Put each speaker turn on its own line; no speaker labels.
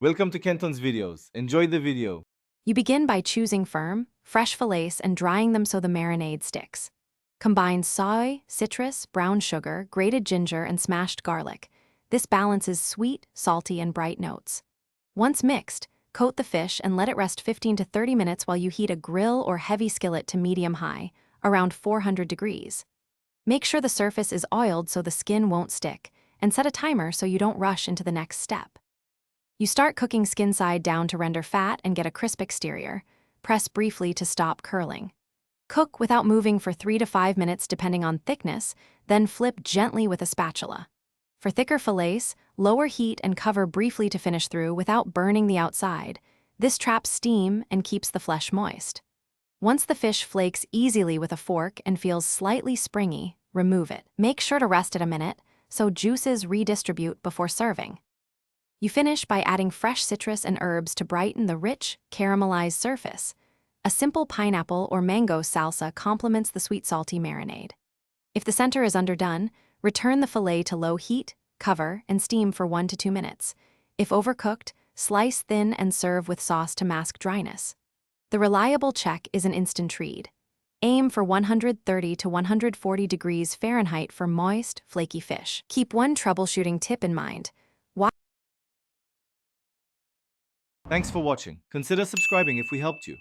Welcome to Kenton's videos. Enjoy the video.
You begin by choosing firm, fresh fillets and drying them so the marinade sticks. Combine soy, citrus, brown sugar, grated ginger, and smashed garlic. This balances sweet, salty, and bright notes. Once mixed, coat the fish and let it rest 15 to 30 minutes while you heat a grill or heavy skillet to medium-high, around 400 degrees. Make sure the surface is oiled so the skin won't stick, and set a timer so you don't rush into the next step. You start cooking skin side down to render fat and get a crisp exterior. Press briefly to stop curling. Cook without moving for 3 to 5 minutes depending on thickness, then flip gently with a spatula. For thicker fillets, lower heat and cover briefly to finish through without burning the outside. This traps steam and keeps the flesh moist. Once the fish flakes easily with a fork and feels slightly springy, remove it. Make sure to rest it a minute so juices redistribute before serving. You finish by adding fresh citrus and herbs to brighten the rich, caramelized surface. A simple pineapple or mango salsa complements the sweet salty marinade. If the center is underdone, return the fillet to low heat, cover, and steam for 1 to 2 minutes. If overcooked, slice thin and serve with sauce to mask dryness. The reliable check is an instant read. Aim for 130 to 140 degrees Fahrenheit for moist, flaky fish. Keep one troubleshooting tip in mind.
Thanks for watching. Consider subscribing if we helped you.